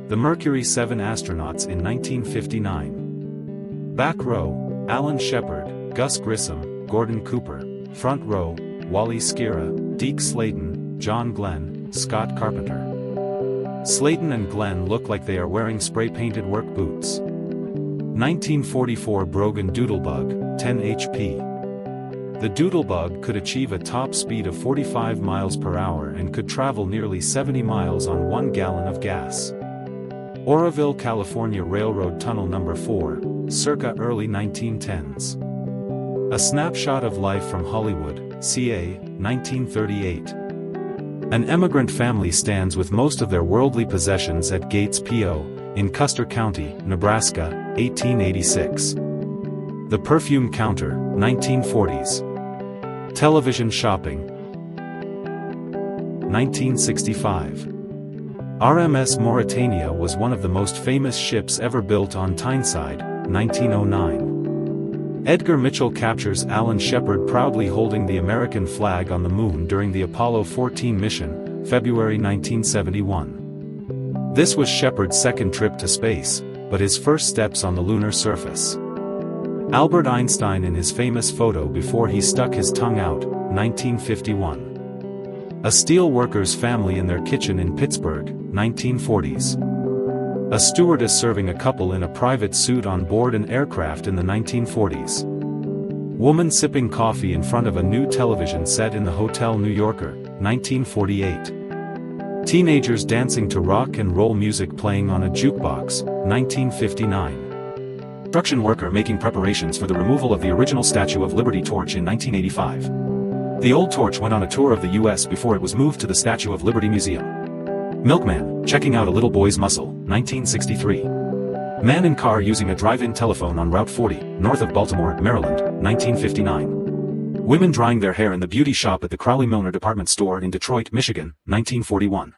The Mercury 7 astronauts in 1959. Back row, Alan Shepard, Gus Grissom, Gordon Cooper. Front row, Wally Schirra, Deke Slayton, John Glenn, Scott Carpenter. Slayton and Glenn look like they are wearing spray-painted work boots. 1944 Brogan Doodlebug, 10 HP. The Doodlebug could achieve a top speed of 45 miles per hour and could travel nearly 70 miles on 1 gallon of gas. Oroville, California Railroad Tunnel No. 4, circa early 1910s. A Snapshot of Life from Hollywood, CA, 1938. An emigrant family stands with most of their worldly possessions at Gates P.O., in Custer County, Nebraska, 1886. The Perfume Counter, 1940s. Television Shopping, 1965. RMS Mauritania was one of the most famous ships ever built on Tyneside, 1909. Edgar Mitchell captures Alan Shepard proudly holding the American flag on the moon during the Apollo 14 mission, February 1971. This was Shepard's second trip to space, but his first steps on the lunar surface. Albert Einstein in his famous photo before he stuck his tongue out, 1951. A steel worker's family in their kitchen in Pittsburgh, 1940s. A stewardess serving a couple in a private suit on board an aircraft in the 1940s. Woman sipping coffee in front of a new television set in the Hotel New Yorker, 1948. Teenagers dancing to rock and roll music playing on a jukebox, 1959. Construction worker making preparations for the removal of the original Statue of Liberty torch in 1985. The old torch went on a tour of the U.S. before it was moved to the Statue of Liberty Museum. Milkman, checking out a little boy's muscle, 1963. Man in car using a drive-in telephone on Route 40, north of Baltimore, Maryland, 1959. Women drying their hair in the beauty shop at the Crowley Milner department store in Detroit, Michigan, 1941.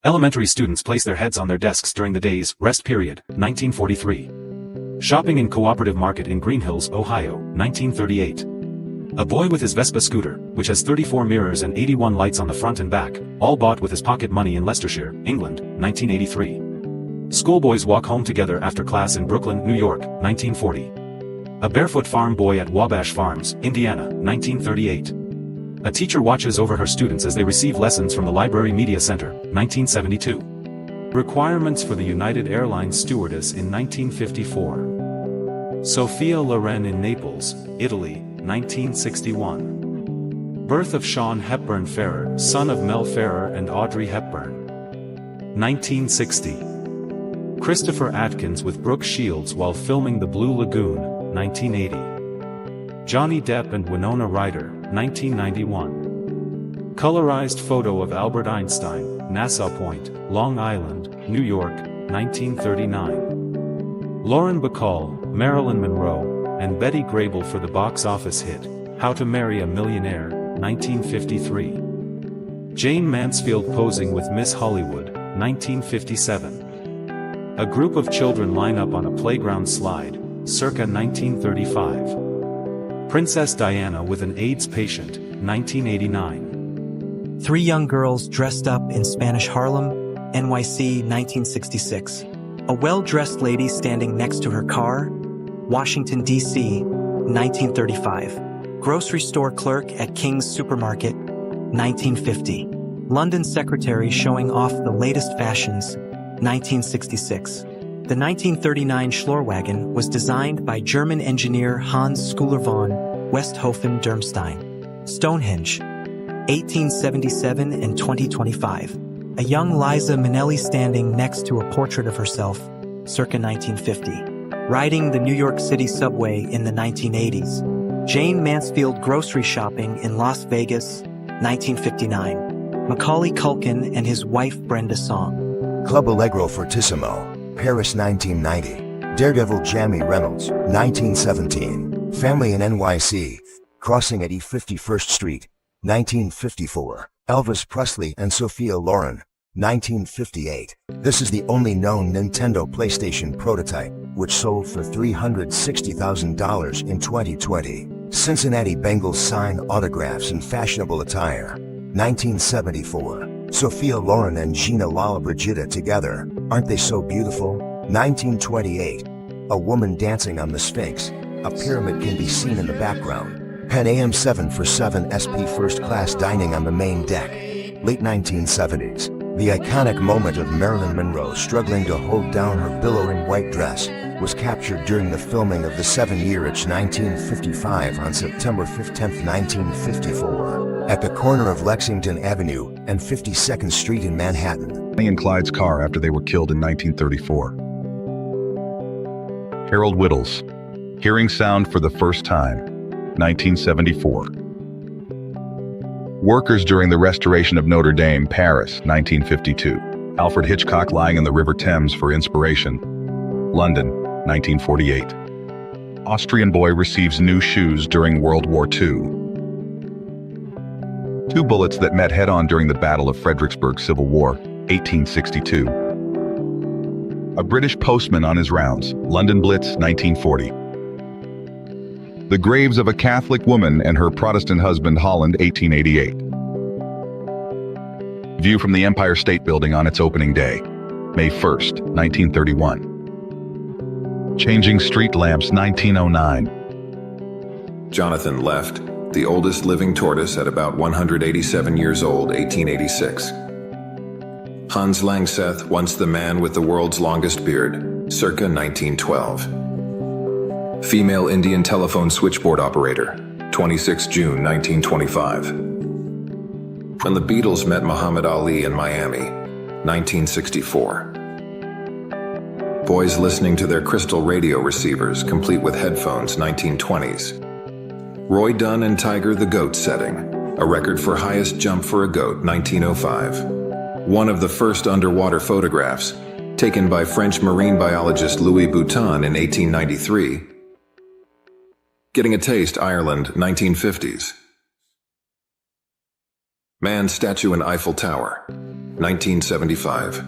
Elementary students place their heads on their desks during the day's rest period, 1943. Shopping in Cooperative Market in Green Hills, Ohio, 1938. A boy with his Vespa scooter, which has 34 mirrors and 81 lights on the front and back, all bought with his pocket money in Leicestershire, England, 1983. Schoolboys walk home together after class in Brooklyn, New York, 1940. A barefoot farm boy at Wabash Farms, Indiana, 1938. A teacher watches over her students as they receive lessons from the Library Media Center, 1972. Requirements for the United Airlines stewardess in 1954. Sophia Loren in Naples, Italy, 1961. Birth of Sean Hepburn Farrer, son of Mel Farrer and Audrey Hepburn. 1960. Christopher Atkins with Brooke Shields while filming The Blue Lagoon, 1980. Johnny Depp and Winona Ryder, 1991. Colorized photo of Albert Einstein, Nassau Point, Long Island, New York, 1939. Lauren Bacall, Marilyn Monroe, and Betty Grable for the box office hit, How to Marry a Millionaire, 1953. Jane Mansfield posing with Miss Hollywood, 1957. A group of children line up on a playground slide, circa 1935. Princess Diana with an AIDS patient, 1989. Three young girls dressed up in Spanish Harlem, NYC, 1966. A well-dressed lady standing next to her car, Washington, D.C., 1935. Grocery store clerk at King's Supermarket, 1950. London secretary showing off the latest fashions, 1966. The 1939 Schlorwagen was designed by German engineer Hans Schuler von Westhofen-Dirmstein. Stonehenge, 1877 and 2025. A young Liza Minnelli standing next to a portrait of herself, circa 1950. Riding the New York City subway in the 1980s. Jane Mansfield grocery shopping in Las Vegas, 1959. Macaulay Culkin and his wife Brenda Song. Club Allegro Fortissimo, Paris 1990. Daredevil Jamie Reynolds, 1917. Family in NYC, crossing at E51st Street, 1954. Elvis Presley and Sophia Loren, 1958. This is the only known Nintendo PlayStation prototype, which sold for $360,000 in 2020. Cincinnati Bengals sign autographs in fashionable attire, 1974. Sophia Loren and Gina Lollobrigida together, Aren't they so beautiful? 1928. A woman dancing on the Sphinx. A pyramid can be seen in the background. Pan AM 747 SP first class dining on the main deck. Late 1970s. The iconic moment of Marilyn Monroe struggling to hold down her billowing white dress was captured during the filming of The 7-Year Itch 1955 on September 15, 1954, at the corner of Lexington Avenue and 52nd Street in Manhattan. Bonnie and Clyde's car after they were killed in 1934. Harold Whittles, hearing sound for the first time, 1974. Workers during the restoration of Notre Dame, Paris, 1952. Alfred Hitchcock lying in the River Thames for inspiration, London, 1948. Austrian boy receives new shoes during World War II. Two bullets that met head-on during the Battle of Fredericksburg Civil War, 1862. A British postman on his rounds, London Blitz, 1940. The graves of a Catholic woman and her Protestant husband, Holland, 1888. View from the Empire State Building on its opening day, May 1st, 1931. Changing street lamps, 1909. Jonathan Left, the oldest living tortoise at about 187 years old, 1886. Hans Langseth, once the man with the world's longest beard, circa 1912. Female Indian telephone switchboard operator, 26 June 1925. When the Beatles met Muhammad Ali in Miami, 1964. Boys listening to their crystal radio receivers, complete with headphones, 1920s. Roy Dunn and Tiger the Goat setting, a record for highest jump for a goat, 1905. One of the first underwater photographs, taken by French marine biologist Louis Boutin in 1893. Getting a taste, Ireland, 1950s. Man statue in Eiffel Tower, 1975.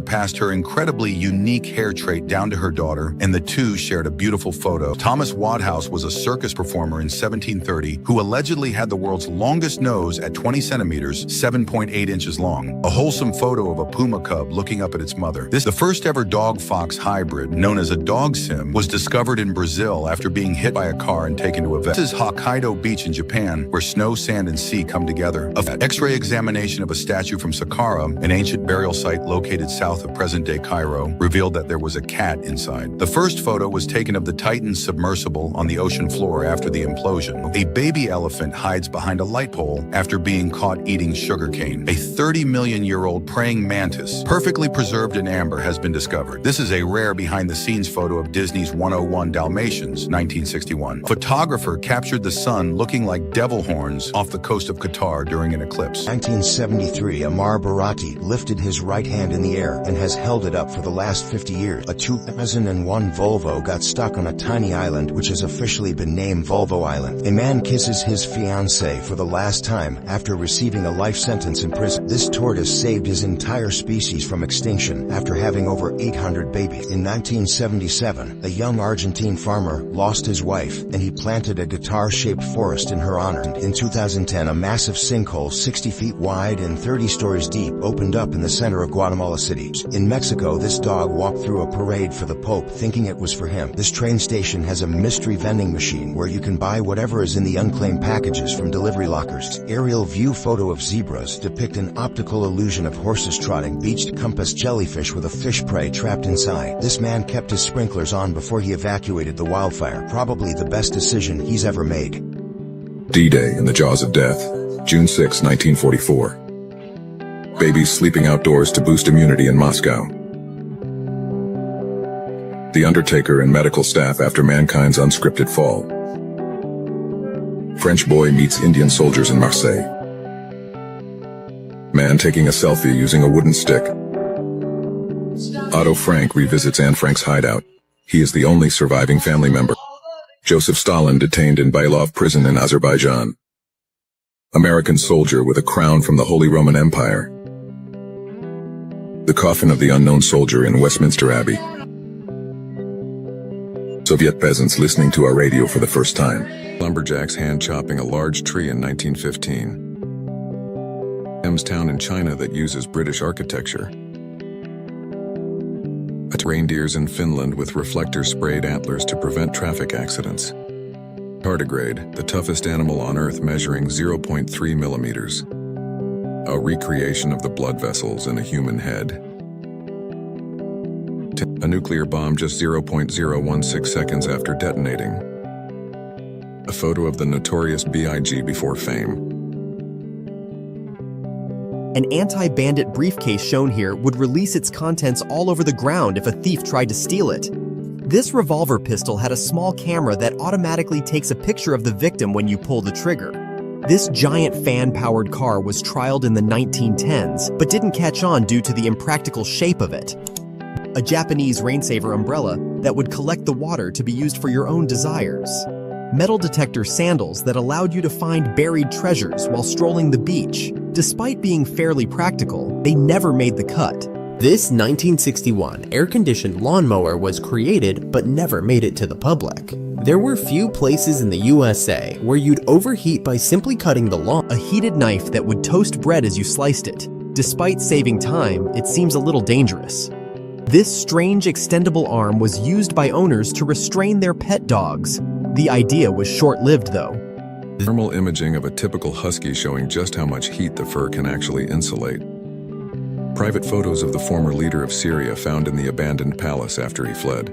Passed her incredibly unique hair trait down to her daughter, and the two shared a beautiful photo. Thomas Wadhouse was a circus performer in 1730 who allegedly had the world's longest nose at 20 centimeters, 7.8 inches long. A wholesome photo of a puma cub looking up at its mother. The first ever dog-fox hybrid, known as a dog sim, was discovered in Brazil after being hit by a car and taken to a vet. This is Hokkaido Beach in Japan, where snow, sand, and sea come together. An X-ray examination of a statue from Saqqara, an ancient burial site located south of present-day Cairo, revealed that there was a cat inside. The first photo was taken of the Titan submersible on the ocean floor after the implosion. A baby elephant hides behind a light pole after being caught eating sugarcane. A 30-million-year-old praying mantis, perfectly preserved in amber, has been discovered. This is a rare behind-the-scenes photo of Disney's 101 Dalmatians, 1961. Photographer captured the sun looking like devil horns off the coast of Qatar during an eclipse. 1973, Amar Barati lifted his right hand in the air and has held it up for the last 50 years. A 2001 Volvo got stuck on a tiny island which has officially been named Volvo Island. A man kisses his fiancée for the last time after receiving a life sentence in prison. This tortoise saved his entire species from extinction after having over 800 babies. In 1977, a young Argentine farmer lost his wife and he planted a guitar-shaped forest in her honor. In 2010, a massive sinkhole 60 feet wide and 30 stories deep opened up in the center of Guatemala City. In Mexico, this dog walked through a parade for the Pope thinking it was for him. This train station has a mystery vending machine where you can buy whatever is in the unclaimed packages from delivery lockers. Aerial view photo of zebras depict an optical illusion of horses trotting beached compass jellyfish with a fish prey trapped inside. This man kept his sprinklers on before he evacuated the wildfire. Probably the best decision he's ever made. D-Day in the Jaws of Death, June 6, 1944. Babies sleeping outdoors to boost immunity in Moscow. The Undertaker and medical staff after mankind's unscripted fall. French boy meets Indian soldiers in Marseille. Man taking a selfie using a wooden stick. Otto Frank revisits Anne Frank's hideout. He is the only surviving family member. Joseph Stalin detained in Bailov prison in Azerbaijan. American soldier with a crown from the Holy Roman Empire. The coffin of the unknown soldier in Westminster Abbey. Soviet peasants listening to our radio for the first time. Lumberjacks hand-chopping a large tree in 1915. Town in China that uses British architecture. Reindeers in Finland with reflector-sprayed antlers to prevent traffic accidents. Tardigrade, the toughest animal on Earth, measuring 0.3 millimeters. A recreation of the blood vessels in a human head. A nuclear bomb just 0.016 seconds after detonating. A photo of the notorious B.I.G. before fame. An anti-bandit briefcase shown here would release its contents all over the ground if a thief tried to steal it. This revolver pistol had a small camera that automatically takes a picture of the victim when you pull the trigger. This giant fan-powered car was trialed in the 1910s, but didn't catch on due to the impractical shape of it. A Japanese rainsaver umbrella that would collect the water to be used for your own desires. Metal detector sandals that allowed you to find buried treasures while strolling the beach. Despite being fairly practical, they never made the cut. This 1961 air-conditioned lawnmower was created but never made it to the public. There were few places in the USA where you'd overheat by simply cutting the lawn. A heated knife that would toast bread as you sliced it. Despite saving time, it seems a little dangerous. This strange extendable arm was used by owners to restrain their pet dogs. The idea was short-lived though. Thermal imaging of a typical husky showing just how much heat the fur can actually insulate. Private photos of the former leader of Syria found in the abandoned palace after he fled.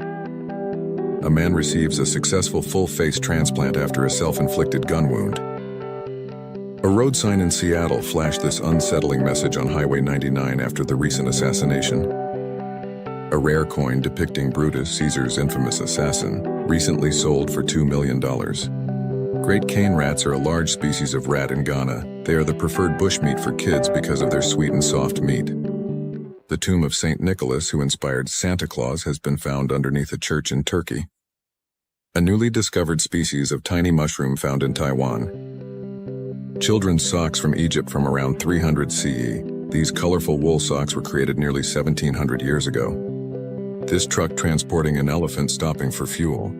A man receives a successful full-face transplant after a self-inflicted gun wound. A road sign in Seattle flashed this unsettling message on Highway 99 after the recent assassination. A rare coin depicting Brutus, Caesar's infamous assassin, recently sold for $2 million. Great cane rats are a large species of rat in Ghana. They are the preferred bushmeat for kids because of their sweet and soft meat. The tomb of St. Nicholas, who inspired Santa Claus, has been found underneath a church in Turkey. A newly discovered species of tiny mushroom found in Taiwan. Children's socks from Egypt from around 300 CE. These colorful wool socks were created nearly 1700 years ago. This truck transporting an elephant stopping for fuel.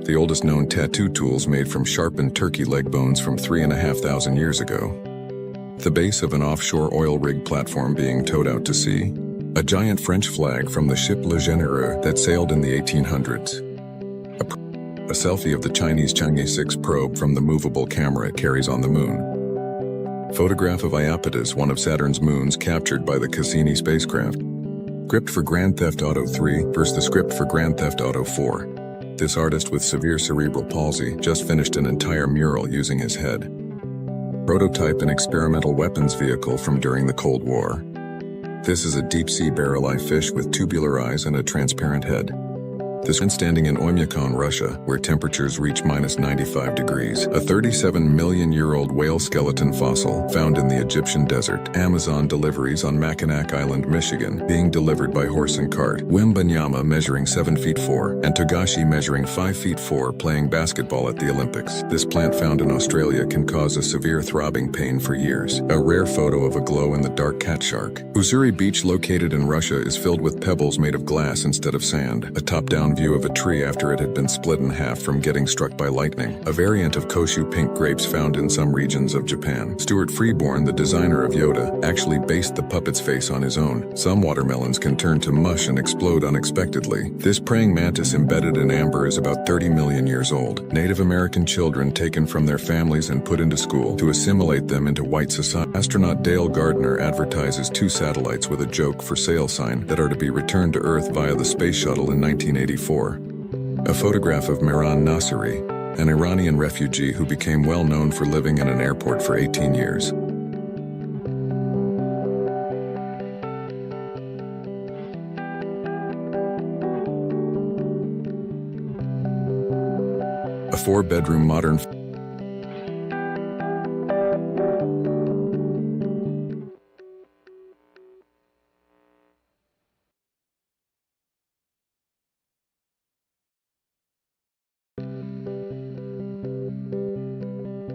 The oldest known tattoo tools made from sharpened turkey leg bones from 3,500 years ago. The base of an offshore oil rig platform being towed out to sea. A giant French flag from the ship Le Généreux that sailed in the 1800s. A selfie of the Chinese Chang'e 6 probe from the movable camera it carries on the moon. Photograph of Iapetus, one of Saturn's moons, captured by the Cassini spacecraft. Script for Grand Theft Auto 3 versus the script for Grand Theft Auto 4. This artist with severe cerebral palsy just finished an entire mural using his head. Prototype an experimental weapons vehicle from during the Cold War. This is a deep-sea barrel-eye fish with tubular eyes and a transparent head. This one standing in Oymyakon, Russia, where temperatures reach -95 degrees. A 37-million-year-old whale skeleton fossil found in the Egyptian desert. Amazon deliveries on Mackinac Island, Michigan, being delivered by horse and cart. Wembanyama measuring 7 feet 4, and Togashi measuring 5 feet 4 playing basketball at the Olympics. This plant found in Australia can cause a severe throbbing pain for years. A rare photo of a glow-in-the-dark cat shark. Usuri Beach, located in Russia, is filled with pebbles made of glass instead of sand. A top-down view of a tree after it had been split in half from getting struck by lightning. A variant of Koshu pink grapes found in some regions of Japan. Stuart Freeborn, the designer of Yoda, actually based the puppet's face on his own. Some watermelons can turn to mush and explode unexpectedly. This praying mantis embedded in amber is about 30 million years old. Native American children taken from their families and put into school to assimilate them into white society. Astronaut Dale Gardner advertises 2 satellites with a joke for sale sign that are to be returned to Earth via the space shuttle in 1984. A photograph of Mehran Nasseri, an Iranian refugee who became well known for living in an airport for 18 years. A 4-bedroom modern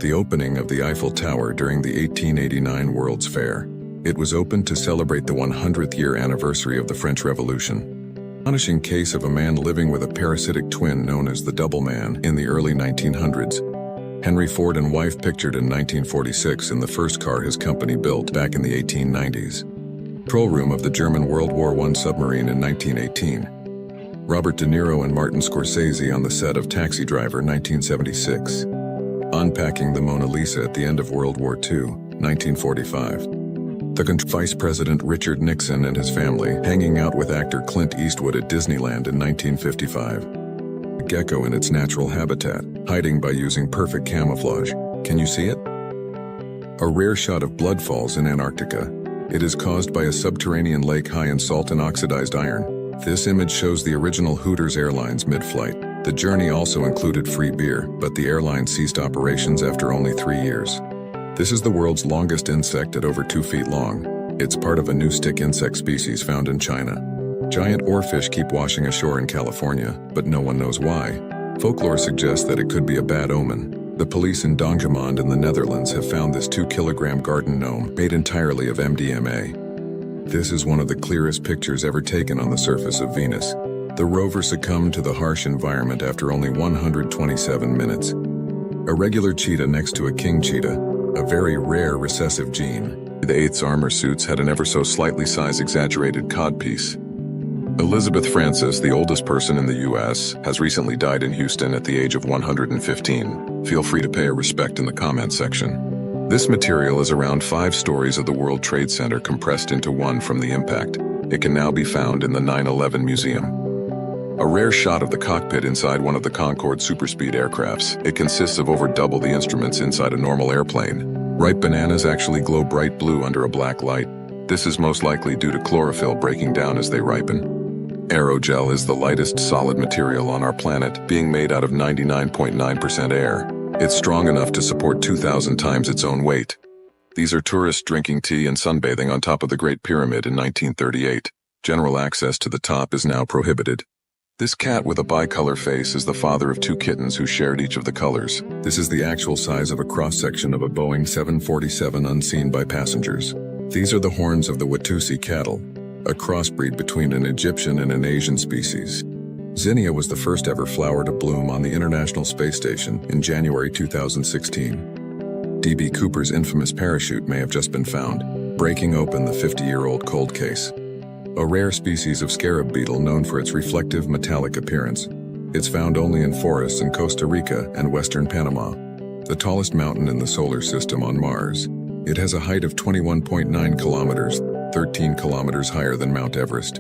the opening of the Eiffel Tower during the 1889 World's Fair. It was opened to celebrate the 100th year anniversary of the French Revolution. Astonishing case of a man living with a parasitic twin known as the Double Man in the early 1900s. Henry Ford and wife pictured in 1946 in the first car his company built back in the 1890s. Control room of the German World War I submarine in 1918. Robert De Niro and Martin Scorsese on the set of Taxi Driver 1976. Unpacking the Mona Lisa at the end of World War II, 1945. The Vice President Richard Nixon and his family hanging out with actor Clint Eastwood at Disneyland in 1955. A gecko in its natural habitat, hiding by using perfect camouflage. Can you see it? A rare shot of blood falls in Antarctica. It is caused by a subterranean lake high in salt and oxidized iron. This image shows the original Hooters Airlines mid-flight. The journey also included free beer, but the airline ceased operations after only 3 years. This is the world's longest insect at over 2 feet long. It's part of a new stick insect species found in China. Giant oarfish keep washing ashore in California, but no one knows why. Folklore suggests that it could be a bad omen. The police in Dongemond in the Netherlands have found this 2-kilogram garden gnome made entirely of MDMA. This is one of the clearest pictures ever taken on the surface of Venus. The rover succumbed to the harsh environment after only 127 minutes. A regular cheetah next to a king cheetah, a very rare recessive gene. The 8th armor suits had an ever so slightly size-exaggerated codpiece. Elizabeth Francis, the oldest person in the U.S., has recently died in Houston at the age of 115. Feel free to pay her respect in the comment section. This material is around 5 stories of the World Trade Center compressed into one from the impact. It can now be found in the 9/11 Museum. A rare shot of the cockpit inside one of the Concorde superspeed aircrafts. It consists of over double the instruments inside a normal airplane. Ripe bananas actually glow bright blue under a black light. This is most likely due to chlorophyll breaking down as they ripen. Aerogel is the lightest solid material on our planet, being made out of 99.9% air. It's strong enough to support 2,000 times its own weight. These are tourists drinking tea and sunbathing on top of the Great Pyramid in 1938. General access to the top is now prohibited. This cat with a bicolor face is the father of 2 kittens who shared each of the colors. This is the actual size of a cross-section of a Boeing 747 unseen by passengers. These are the horns of the Watusi cattle, a crossbreed between an Egyptian and an Asian species. Zinnia was the first ever flower to bloom on the International Space Station in January 2016. D.B. Cooper's infamous parachute may have just been found, breaking open the 50-year-old cold case. A rare species of scarab beetle known for its reflective metallic appearance. It's found only in forests in Costa Rica and western Panama. The tallest mountain in the solar system on Mars. It has a height of 21.9 kilometers, 13 kilometers higher than Mount Everest.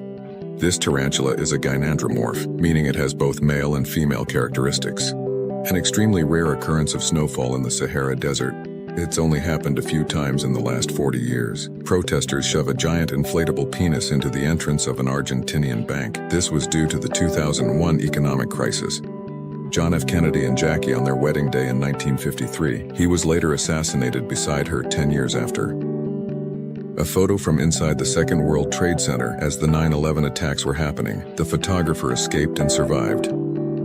This tarantula is a gynandromorph, meaning it has both male and female characteristics. An extremely rare occurrence of snowfall in the Sahara Desert. It's only happened a few times in the last 40 years. Protesters shove a giant inflatable penis into the entrance of an Argentinian bank. This was due to the 2001 economic crisis. John F. Kennedy and Jackie on their wedding day in 1953. He was later assassinated beside her 10 years after. A photo from inside the Second World Trade Center as the 9/11 attacks were happening. The photographer escaped and survived.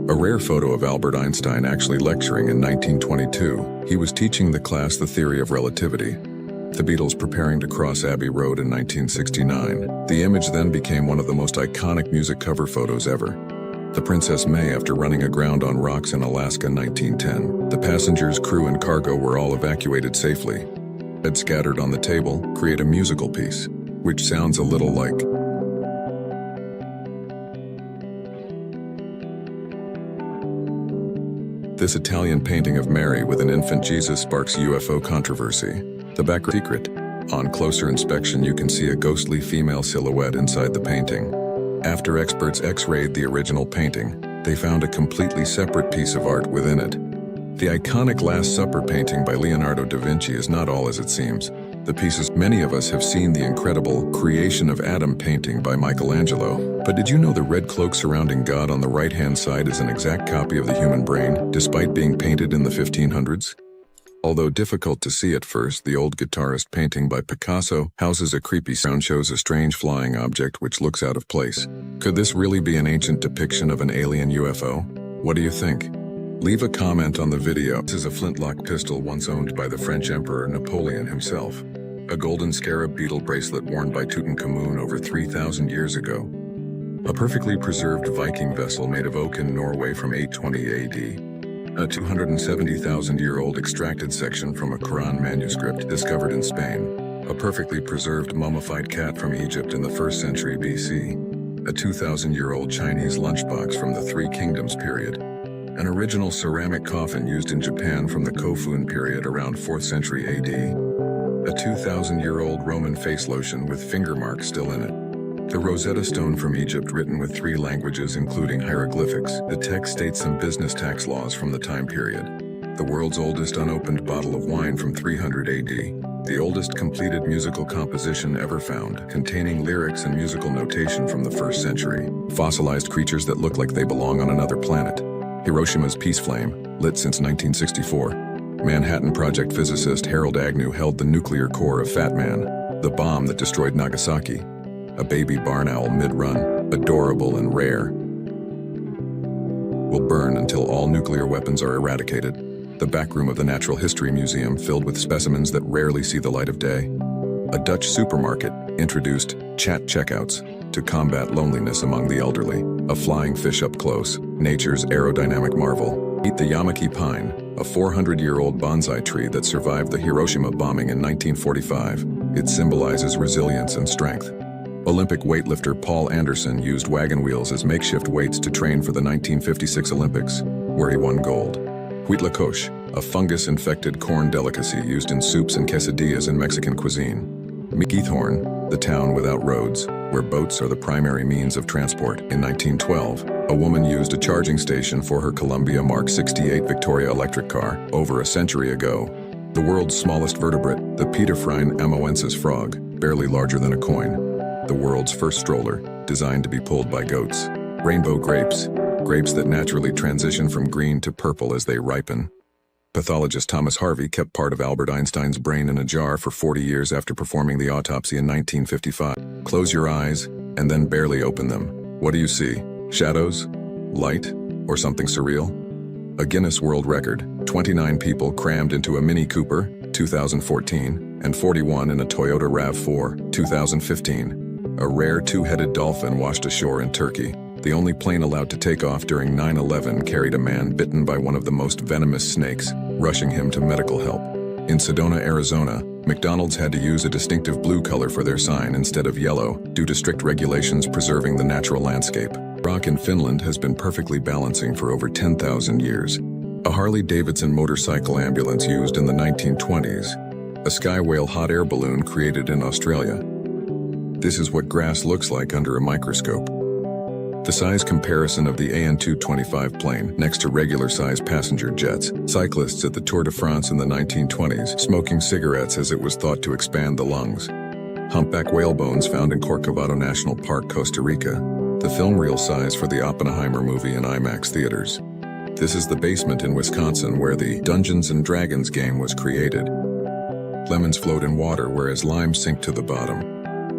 A rare photo of Albert Einstein actually lecturing in 1922. He was teaching the class the theory of relativity. The Beatles preparing to cross Abbey Road in 1969. The image then became one of the most iconic music cover photos ever. The Princess May after running aground on rocks in Alaska in 1910. The passengers, crew, and cargo were all evacuated safely. Bed scattered on the table create a musical piece, which sounds a little like. This Italian painting of Mary with an infant Jesus sparks UFO controversy. The background secret. On closer inspection you can see a ghostly female silhouette inside the painting. After experts x-rayed the original painting, they found a completely separate piece of art within it. The iconic Last Supper painting by Leonardo da Vinci is not all as it seems. The pieces many of us have seen the incredible Creation of Adam painting by Michelangelo. But did you know the red cloak surrounding God on the right-hand side is an exact copy of the human brain, despite being painted in the 1500s? Although difficult to see at first, the old guitarist painting by Picasso houses a creepy sound, shows a strange flying object which looks out of place. Could this really be an ancient depiction of an alien UFO? What do you think? Leave a comment on the video. This is a flintlock pistol once owned by the French Emperor Napoleon himself. A golden scarab beetle bracelet worn by Tutankhamun over 3,000 years ago. A perfectly preserved Viking vessel made of oak in Norway from 820 AD. A 270,000-year-old extracted section from a Quran manuscript discovered in Spain. A perfectly preserved mummified cat from Egypt in the 1st century BC. A 2,000-year-old Chinese lunchbox from the Three Kingdoms period. An original ceramic coffin used in Japan from the Kofun period around 4th century AD. A 2,000-year-old Roman face lotion with finger marks still in it. The Rosetta Stone from Egypt written with 3 languages including hieroglyphics. The text states some business tax laws from the time period. The world's oldest unopened bottle of wine from 300 AD. The oldest completed musical composition ever found, containing lyrics and musical notation from the 1st century. Fossilized creatures that look like they belong on another planet. Hiroshima's peace flame, lit since 1964. Manhattan Project physicist Harold Agnew held the nuclear core of Fat Man, the bomb that destroyed Nagasaki. A baby barn owl mid-run, adorable and rare. Will burn until all nuclear weapons are eradicated. The back room of the Natural History Museum filled with specimens that rarely see the light of day. A Dutch supermarket introduced chat checkouts to combat loneliness among the elderly. A flying fish up close, nature's aerodynamic marvel. Meet the Yamaki pine, a 400-year-old bonsai tree that survived the Hiroshima bombing in 1945. It symbolizes resilience and strength. Olympic weightlifter Paul Anderson used wagon wheels as makeshift weights to train for the 1956 Olympics, where he won gold. Huitlacoche, a fungus-infected corn delicacy used in soups and quesadillas in Mexican cuisine. Meekithorn, the town without roads, where boats are the primary means of transport. In 1912, a woman used a charging station for her Columbia Mark 68 Victoria electric car. Over a century ago, the world's smallest vertebrate, the Peterfrine amoensis frog, barely larger than a coin. The world's first stroller, designed to be pulled by goats. Rainbow grapes, grapes that naturally transition from green to purple as they ripen. Pathologist Thomas Harvey kept part of Albert Einstein's brain in a jar for 40 years after performing the autopsy in 1955. Close your eyes, and then barely open them. What do you see? Shadows? Light? Or something surreal? A Guinness World Record, 29 people crammed into a Mini Cooper, 2014, and 41 in a Toyota RAV4, 2015. A rare 2-headed dolphin washed ashore in Turkey. The only plane allowed to take off during 9/11 carried a man bitten by one of the most venomous snakes, rushing him to medical help. In Sedona, Arizona, McDonald's had to use a distinctive blue color for their sign instead of yellow, due to strict regulations preserving the natural landscape. Rock in Finland has been perfectly balancing for over 10,000 years. A Harley-Davidson motorcycle ambulance used in the 1920s. A Sky Whale hot air balloon created in Australia. This is what grass looks like under a microscope. The size comparison of the AN-225 plane next to regular-size passenger jets. Cyclists at the Tour de France in the 1920s smoking cigarettes as it was thought to expand the lungs. Humpback whale bones found in Corcovado National Park, Costa Rica. The film reel size for the Oppenheimer movie in IMAX theaters. This is the basement in Wisconsin where the Dungeons & Dragons game was created. Lemons float in water whereas limes sink to the bottom.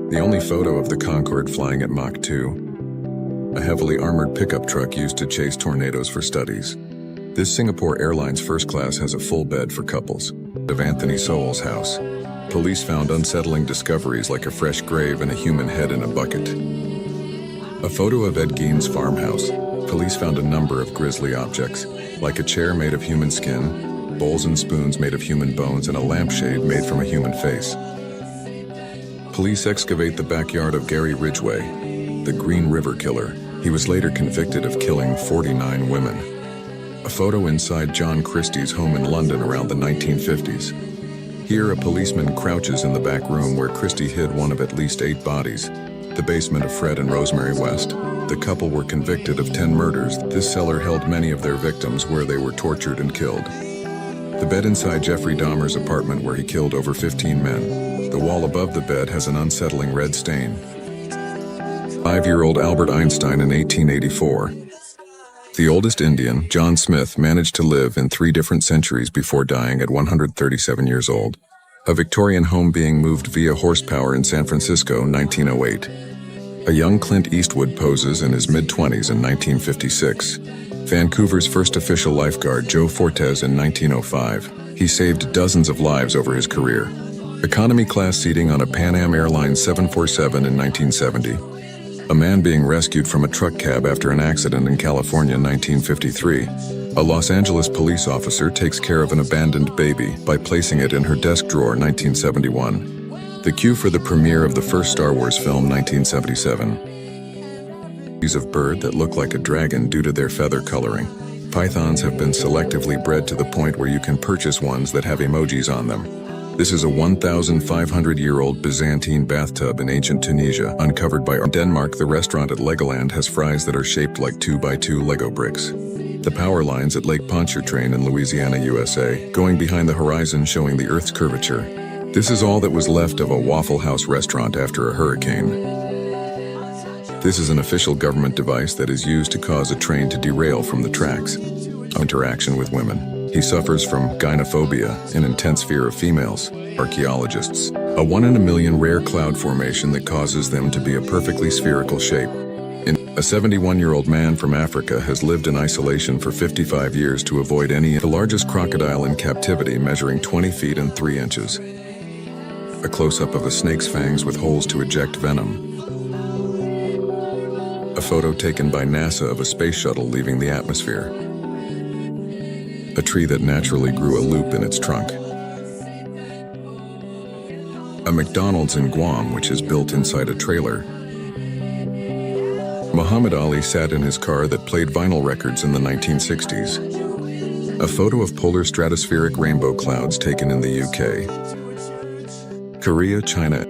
The only photo of the Concorde flying at Mach 2. A heavily armored pickup truck used to chase tornadoes for studies. This Singapore Airlines first class has a full bed for couples. Of Anthony Sowell's house. Police found unsettling discoveries like a fresh grave and a human head in a bucket. A photo of Ed Gein's farmhouse. Police found a number of grisly objects, like a chair made of human skin, bowls and spoons made of human bones, and a lampshade made from a human face. Police excavate the backyard of Gary Ridgway, the Green River Killer. He was later convicted of killing 49 women. A photo inside John Christie's home in London around the 1950s. Here, a policeman crouches in the back room where Christie hid one of at least 8 bodies. The basement of Fred and Rosemary West. The couple were convicted of 10 murders. This cellar held many of their victims where they were tortured and killed. The bed inside Jeffrey Dahmer's apartment where he killed over 15 men. The wall above the bed has an unsettling red stain. 5-year-old Albert Einstein in 1884. The oldest Indian, John Smith, managed to live in 3 different centuries before dying at 137 years old. A Victorian home being moved via horsepower in San Francisco, 1908. A young Clint Eastwood poses in his mid-20s in 1956. Vancouver's first official lifeguard, Joe Fortes, in 1905. He saved dozens of lives over his career. Economy class seating on a Pan Am Airlines 747 in 1970. A man being rescued from a truck cab after an accident in California in 1953. A Los Angeles police officer takes care of an abandoned baby by placing it in her desk drawer, 1971. The cue for the premiere of the first Star Wars film, 1977. Of bird that look like a dragon due to their feather coloring. Pythons have been selectively bred to the point where you can purchase ones that have emojis on them. This is a 1,500-year-old Byzantine bathtub in ancient Tunisia, uncovered by Denmark. The restaurant at Legoland has fries that are shaped like 2x2 Lego bricks. The power lines at Lake Pontchartrain in Louisiana, USA, going behind the horizon showing the Earth's curvature. This is all that was left of a Waffle House restaurant after a hurricane. This is an official government device that is used to cause a train to derail from the tracks. Interaction with women. He suffers from gynophobia, an intense fear of females. Archaeologists. A 1 in a million rare cloud formation that causes them to be a perfectly spherical shape. A 71-year-old man from Africa has lived in isolation for 55 years to avoid the largest crocodile in captivity, measuring 20 feet and 3 inches. A close-up of a snake's fangs with holes to eject venom. A photo taken by NASA of a space shuttle leaving the atmosphere. A tree that naturally grew a loop in its trunk. A McDonald's in Guam which is built inside a trailer. Muhammad Ali sat in his car that played vinyl records in the 1960s. A photo of polar stratospheric rainbow clouds taken in the UK. Korea, China.